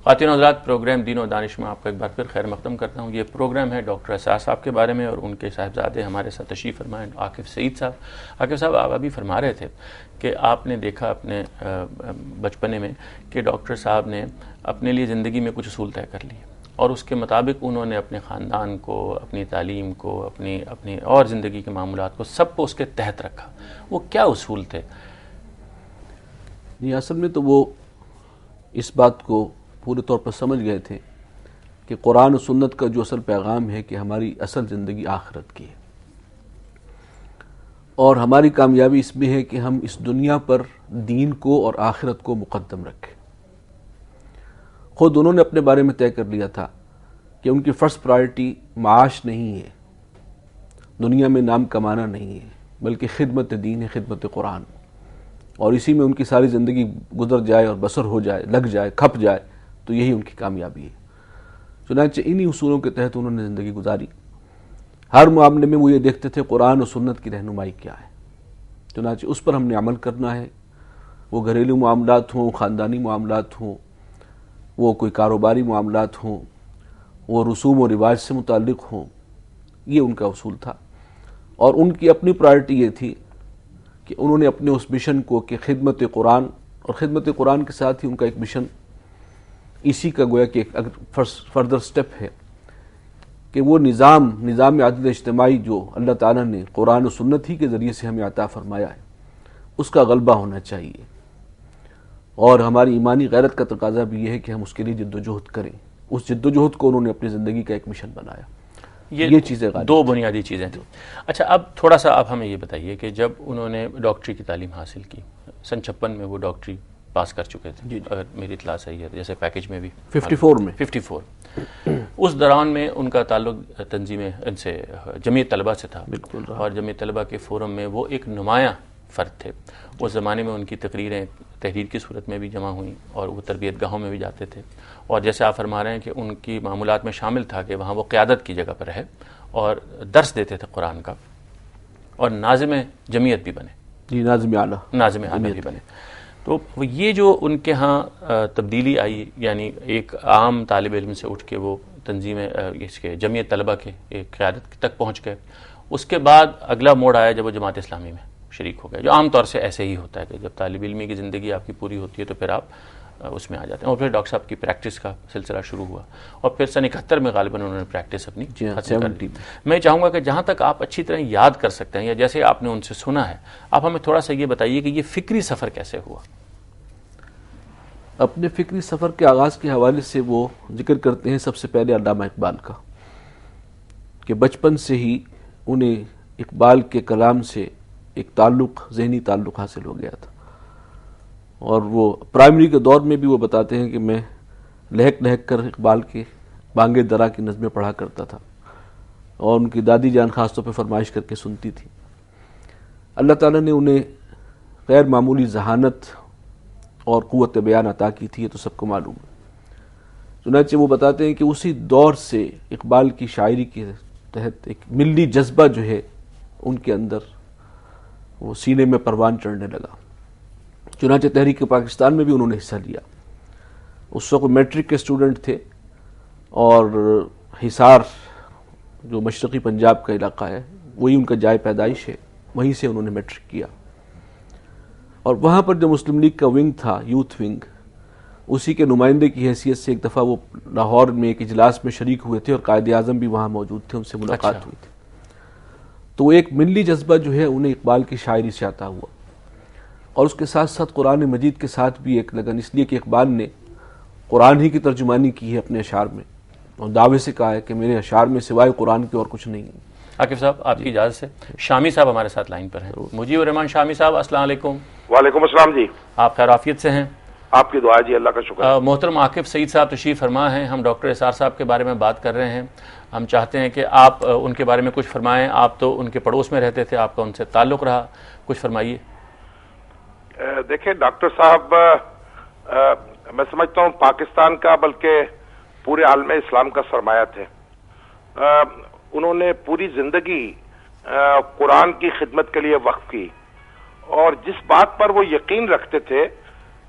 خواتین و حضرات، پروگرام دین و دانش میں آپ کا ایک بار پھر خیر مقدم کرتا ہوں۔ یہ پروگرام ہے ڈاکٹر اسرار صاحب کے بارے میں، اور ان کے صاحبزادے ہمارے ساتھ تشریف فرمائیں، عاکف سعید صاحب۔ عاکف صاحب، آپ ابھی فرما رہے تھے کہ آپ نے دیکھا اپنے بچپنے میں کہ ڈاکٹر صاحب نے اپنے لیے زندگی میں کچھ اصول طے کر لیے، اور اس کے مطابق انہوں نے اپنے خاندان کو، اپنی تعلیم کو، اپنی اور زندگی کے معاملات کو، سب کو اس کے تحت رکھا۔ وہ کیا اصول تھے؟ جی، اصل میں تو وہ اس بات کو پورے طور پر سمجھ گئے تھے کہ قرآن و سنت کا جو اصل پیغام ہے کہ ہماری اصل زندگی آخرت کی ہے، اور ہماری کامیابی اس میں ہے کہ ہم اس دنیا پر دین کو اور آخرت کو مقدم رکھیں۔ خود انہوں نے اپنے بارے میں طے کر لیا تھا کہ ان کی فرسٹ پرائرٹی معاش نہیں ہے، دنیا میں نام کمانا نہیں ہے، بلکہ خدمت دین ہے، خدمت قرآن، اور اسی میں ان کی ساری زندگی گزر جائے اور بسر ہو جائے، لگ جائے، کھپ جائے، تو یہی ان کی کامیابی ہے۔ چنانچہ انہی اصولوں کے تحت انہوں نے زندگی گزاری۔ ہر معاملے میں وہ یہ دیکھتے تھے قرآن و سنت کی رہنمائی کیا ہے، چنانچہ اس پر ہم نے عمل کرنا ہے۔ وہ گھریلو معاملات ہوں، خاندانی معاملات ہوں، وہ کوئی کاروباری معاملات ہوں، وہ رسوم و رواج سے متعلق ہوں، یہ ان کا اصول تھا۔ اور ان کی اپنی پرائرٹی یہ تھی کہ انہوں نے اپنے اس مشن کو کہ خدمت قرآن، اور خدمت قرآن کے ساتھ ہی ان کا ایک مشن اسی کا گویا کہ ایک فردر سٹیپ ہے کہ وہ نظام عدل اجتماعی جو اللہ تعالیٰ نے قرآن و سنت ہی کے ذریعے سے ہمیں عطا فرمایا ہے، اس کا غلبہ ہونا چاہیے، اور ہماری ایمانی غیرت کا تقاضا بھی یہ ہے کہ ہم اس کے لیے جد و جہد کریں۔ اس جد و جہد کو انہوں نے اپنی زندگی کا ایک مشن بنایا۔ یہ چیزیں دو بنیادی چیزیں تھیں۔ اچھا، اب تھوڑا سا آپ ہمیں یہ بتائیے کہ جب انہوں نے ڈاکٹری کی تعلیم حاصل کی، سن 56 میں وہ ڈاکٹری پاس کر چکے تھے، اگر میری اطلاع صحیح ہے، جیسے پیکج میں بھی 54 اس دوران میں ان کا تعلق تنظیم ان سے جمعیت طلبہ سے تھا، اور جمعیت طلبہ کے فورم میں وہ ایک نمایاں فرد تھے۔ اس زمانے میں ان کی تقریریں تحریر کی صورت میں بھی جمع ہوئیں، اور وہ تربیت گاہوں میں بھی جاتے تھے، اور جیسے آپ فرما رہے ہیں کہ ان کی معمولات میں شامل تھا کہ وہاں وہ قیادت کی جگہ پر رہے اور درس دیتے تھے قرآن کا، اور ناظم جمعیت بھی بنے۔ جی، ناظم اعلیٰ بھی بنے۔ تو یہ جو ان کے ہاں تبدیلی آئی، یعنی ایک عام طالب علم سے اٹھ کے وہ تنظیم اس کے جمعیت طلبہ کے ایک قیادت تک پہنچ گئے، اس کے بعد اگلا موڑ آیا جب وہ جماعت اسلامی میں شریک ہو گئے، جو عام طور سے ایسے ہی ہوتا ہے کہ جب طالب علمی کی زندگی آپ کی پوری ہوتی ہے تو پھر آپ اس میں آ جاتے ہیں، اور پھر ڈاکٹر صاحب کی پریکٹس کا سلسلہ شروع ہوا، اور پھر سن 71 میں غالباً انہوں نے پریکٹس اپنی ختم کر دی۔ میں چاہوں گا کہ جہاں تک آپ اچھی طرح یاد کر سکتے ہیں، یا جیسے آپ نے ان سے سنا ہے، آپ ہمیں تھوڑا سا یہ بتائیے کہ یہ فکری سفر کیسے ہوا۔ اپنے فکری سفر کے آغاز کے حوالے سے وہ ذکر کرتے ہیں سب سے پہلے علامہ اقبال کا، کہ بچپن سے ہی انہیں اقبال کے کلام سے ایک ذہنی تعلق حاصل ہو گیا تھا، اور وہ پرائمری کے دور میں بھی وہ بتاتے ہیں کہ میں لہک لہک کر اقبال کے بانگے درا کی نظمیں پڑھا کرتا تھا، اور ان کی دادی جان خاص طور پہ فرمائش کر کے سنتی تھی۔ اللہ تعالیٰ نے انہیں غیر معمولی ذہانت اور قوت بیان عطا کی تھی، یہ تو سب کو معلوم ہے۔ چنانچہ وہ بتاتے ہیں کہ اسی دور سے اقبال کی شاعری کے تحت ایک ملی جذبہ جو ہے ان کے اندر وہ سینے میں پروان چڑھنے لگا۔ چنانچہ تحریک پاکستان میں بھی انہوں نے حصہ لیا۔ اس وقت میٹرک کے اسٹوڈنٹ تھے، اور حصار جو مشرقی پنجاب کا علاقہ ہے وہی ان کا جائے پیدائش ہے، وہیں سے انہوں نے میٹرک کیا، اور وہاں پر جو مسلم لیگ کا ونگ تھا، یوتھ ونگ، اسی کے نمائندے کی حیثیت سے ایک دفعہ وہ لاہور میں ایک اجلاس میں شریک ہوئے تھے، اور قائد اعظم بھی وہاں موجود تھے، ان سے ملاقات ہوئی تھی۔ تو وہ ایک ملی جذبہ جو ہے انہیں اقبال کی شاعری سے عطا ہوا، اور اس کے ساتھ ساتھ قرآن مجید کے ساتھ بھی ایک لگن، اس لیے کہ اقبال نے قرآن ہی کی ترجمانی کی ہے اپنے اشعار میں، اور دعوے سے کہا ہے کہ میرے اشعار میں سوائے قرآن کے اور کچھ نہیں ہے۔ عاکف صاحب، آپ کی اجازت سے شامی صاحب ہمارے ساتھ لائن پر ہیں۔ مجیب الرحمان شامی صاحب، السلام علیکم۔ وعلیکم السلام جی، آپ خیر عافیت سے ہیں؟ آپ کی دعا جی، اللہ کا شکر۔ محترم عاکف سعید صاحب تشریف فرما ہیں، ہم ڈاکٹر اسرار صاحب کے بارے میں بات کر رہے ہیں۔ ہم چاہتے ہیں کہ آپ ان کے بارے میں کچھ فرمائیں۔ آپ تو ان کے پڑوس میں رہتے تھے، آپ کا ان سے تعلق رہا، کچھ فرمائیے۔ دیکھیں ڈاکٹر صاحب، میں سمجھتا ہوں پاکستان کا بلکہ پورے عالم اسلام کا سرمایہ تھے۔ انہوں نے پوری زندگی قرآن کی خدمت کے لیے وقف کی، اور جس بات پر وہ یقین رکھتے تھے